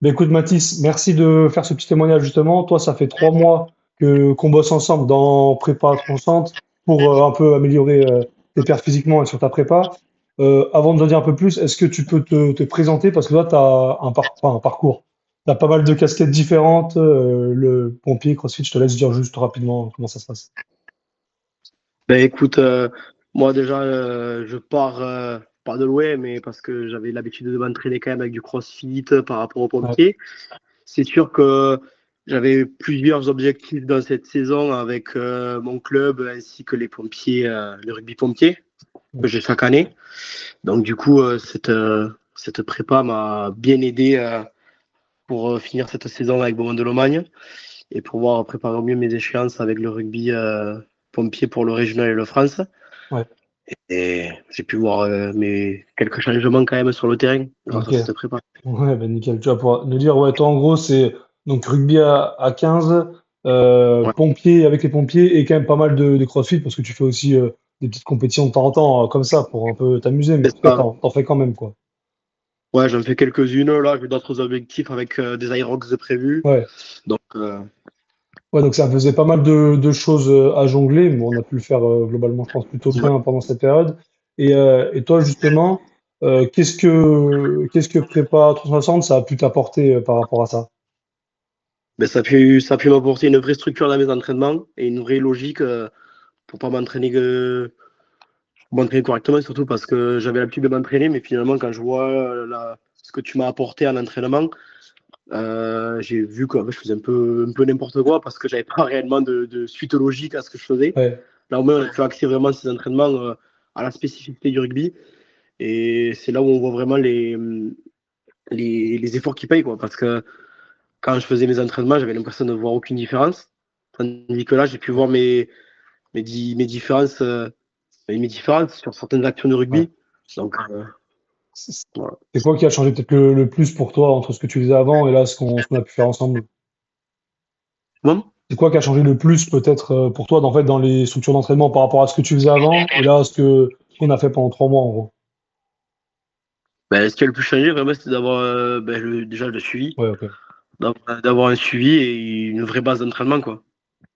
Ben écoute Mathis, merci de faire ce petit témoignage justement. Toi, ça fait 3 mois que qu'on bosse ensemble dans Prépa Transcendante pour un peu améliorer tes perfs physiquement et sur ta prépa. Avant de te dire un peu plus, est-ce que tu peux te présenter parce que là, tu as enfin, un parcours. Tu as pas mal de casquettes différentes, le pompier, CrossFit, je te laisse dire juste rapidement comment ça se passe. Ben écoute, moi déjà, je pars pas de loin, mais parce que j'avais l'habitude de m'entraîner quand même avec du CrossFit par rapport aux Ouais, pompiers. C'est sûr que j'avais plusieurs objectifs dans cette saison avec mon club ainsi que les pompiers, le rugby pompier que j'ai chaque année. Donc du coup, cette prépa m'a bien aidé pour finir cette saison avec Beaumont de Lomagne et pouvoir préparer au mieux mes échéances avec le rugby pompier pour le régional et le France. ouais, Et j'ai pu voir mes quelques changements quand même sur le terrain grâce ok. à cette prépa. Ouais, ben nickel. Tu vas pouvoir nous dire, ouais, toi en gros, c'est donc rugby à 15, Ouais. pompiers avec les pompiers et quand même pas mal de CrossFit parce que tu fais aussi des petites compétitions de temps en temps comme ça pour un peu t'amuser, mais en C'est tout cas, ça. t'en fais quand même, quoi. Ouais, j'en fais quelques-unes. Là, j'ai d'autres objectifs avec des Irox de prévus. Ouais, Donc, ouais, donc ça faisait pas mal de choses à jongler, mais on a pu le faire globalement, je pense, plutôt ouais. bien pendant cette période. Et toi, justement, qu'est-ce que Prépa 360, ça a pu t'apporter par rapport à ça? Ben, ça a pu m'apporter une vraie structure dans mes entraînements et une vraie logique pour pas m'entraîner correctement, surtout parce que j'avais l'habitude de m'entraîner, mais finalement, quand je vois ce que tu m'as apporté en entraînement, j'ai vu que en fait, je faisais un peu n'importe quoi parce que j'avais pas réellement de suite logique à ce que je faisais. Ouais, Là, au moins, on a pu axer vraiment ces entraînements à la spécificité du rugby. Et c'est là où on voit vraiment les efforts qui payent, quoi. Parce que quand je faisais mes entraînements, j'avais l'impression de voir aucune différence. Tandis que là, j'ai pu voir mes différences sur certaines actions de ouais. rugby. Donc, C'est voilà. c'est quoi qui a changé peut-être le plus pour toi entre ce que tu faisais avant et là ce qu'on a pu faire ensemble? Bon. C'est quoi qui a changé le plus peut-être pour toi en fait, dans les structures d'entraînement par rapport à ce que tu faisais avant et là ce qu'on a fait pendant 3 mois en gros? Ben, ce qui a le plus changé, vraiment, c'était d'avoir déjà le suivi. Ouais, ok. D'avoir un suivi et une vraie base d'entraînement, quoi.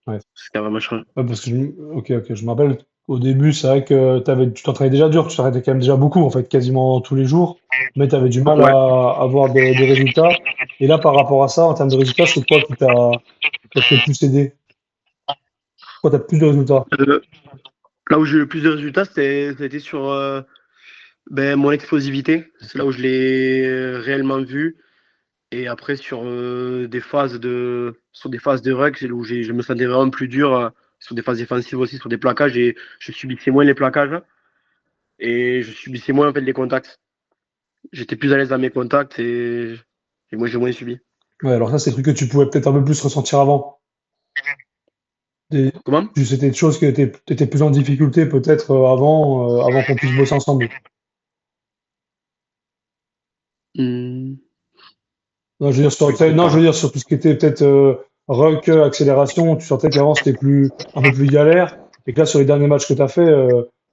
Ouais. C'est ce qui a vraiment changé. Ouais, parce que ok, je me rappelle au début, c'est vrai que tu t'entraînais déjà dur, tu t'entraînais quand même déjà beaucoup en fait, quasiment tous les jours, mais tu avais du mal Ouais. à avoir des résultats. Et là, par rapport à ça, en termes de résultats, c'est quoi qui t'a peut-être le plus aidé? Quoi, t'as plus de résultats? Euh, Là où j'ai eu le plus de résultats, c'était sur mon explosivité. C'est là où je l'ai réellement vu. Et après, sur des phases de rug, c'est où je me sentais vraiment plus dur. Sur des phases défensives aussi, sur des plaquages. Et je subissais moins les plaquages. Et je subissais moins en fait, les contacts. J'étais plus à l'aise dans mes contacts et moi, j'ai moins subi. Ouais, alors ça, c'est des trucs que tu pouvais peut-être un peu plus ressentir avant. Des- Comment? C'était des choses que t'étais plus en difficulté peut-être avant qu'on puisse bosser ensemble. Hmm, Non, je veux dire oui, non, je par- veux dire sur tout ce qui était peut-être ruck, accélération, tu sentais qu'avant c'était un peu plus galère, et que là sur les derniers matchs que tu as fait,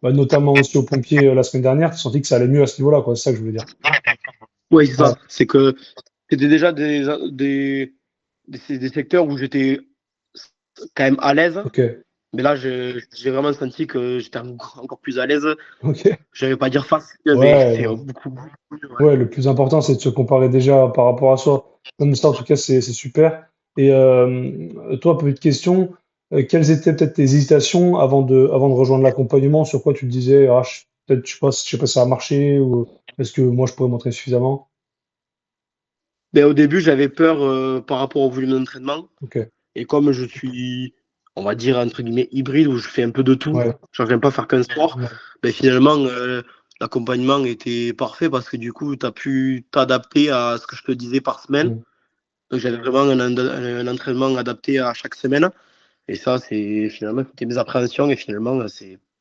bah, notamment aussi aux pompiers la semaine dernière, tu sentis que ça allait mieux à ce niveau-là, quoi. C'est ça que je voulais dire. Oui, c'est Ouais. ça. C'est que c'était déjà des secteurs où j'étais quand même à l'aise. Ok, Mais là, j'ai vraiment senti que j'étais encore plus à l'aise. ok. Je ne vais pas dire facile, mais Ouais, c'est non. beaucoup, beaucoup mieux. Ouais. Ouais, le plus important, c'est de se comparer déjà par rapport à soi. Comme ça, en tout cas, c'est super. Et toi, petite question, quelles étaient peut-être tes hésitations avant de rejoindre l'accompagnement? Sur quoi tu te disais, ah, peut-être, je sais pas si ça a marché ou est-ce que moi je pourrais montrer suffisamment? Mais au début, j'avais peur par rapport au volume d'entraînement. Ok, Et comme je suis, on va dire, entre guillemets, hybride, où je fais un peu de tout, ouais, je n'aime pas faire qu'un sport, ouais, ben finalement, l'accompagnement était parfait parce que du coup, tu as pu t'adapter à ce que je te disais par semaine. mm. Donc, j'avais vraiment un entraînement adapté à chaque semaine. Et ça, c'est finalement, c'était mes appréhensions et finalement,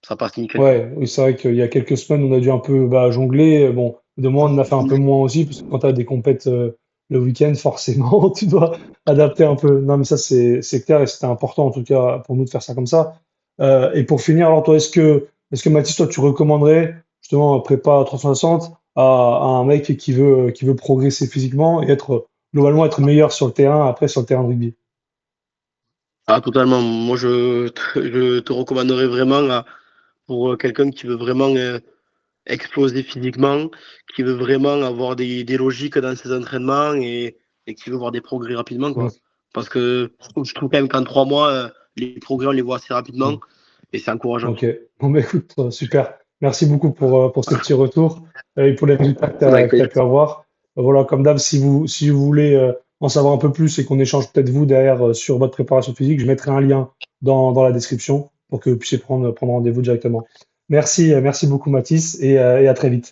ça passe nickel, quoi. Ouais, oui, c'est vrai qu'il y a quelques semaines, on a dû un peu bah, jongler. Bon, de moi, on en a fait un peu moins aussi, parce que quand tu as des compètes le week-end, forcément, tu dois adapter un peu. Non, mais ça, c'est clair, et c'était important, en tout cas, pour nous de faire ça comme ça. Et pour finir, alors toi, est-ce que Mathis, toi, tu recommanderais justement un prépa 360 à un mec qui veut progresser physiquement et être globalement être meilleur sur le terrain, après sur le terrain de rugby. Ah, totalement. Moi, je te recommanderais vraiment pour quelqu'un qui veut vraiment exploser physiquement, qui veut vraiment avoir des logiques dans ses entraînements et qui veut voir des progrès rapidement, Mm, quoi. Parce que je trouve quand même qu'en 3 mois, les progrès, on les voit assez rapidement mm. et c'est encourageant. Ok. Bon, bah, écoute, super. Merci beaucoup pour ces petits retours et pour les résultats que tu Avec as plaisir. pu avoir. Voilà, comme d'hab, si vous voulez en savoir un peu plus et qu'on échange peut-être vous derrière sur votre préparation physique, je mettrai un lien dans la description pour que vous puissiez prendre rendez-vous directement. Merci beaucoup, Mathis, et à très vite.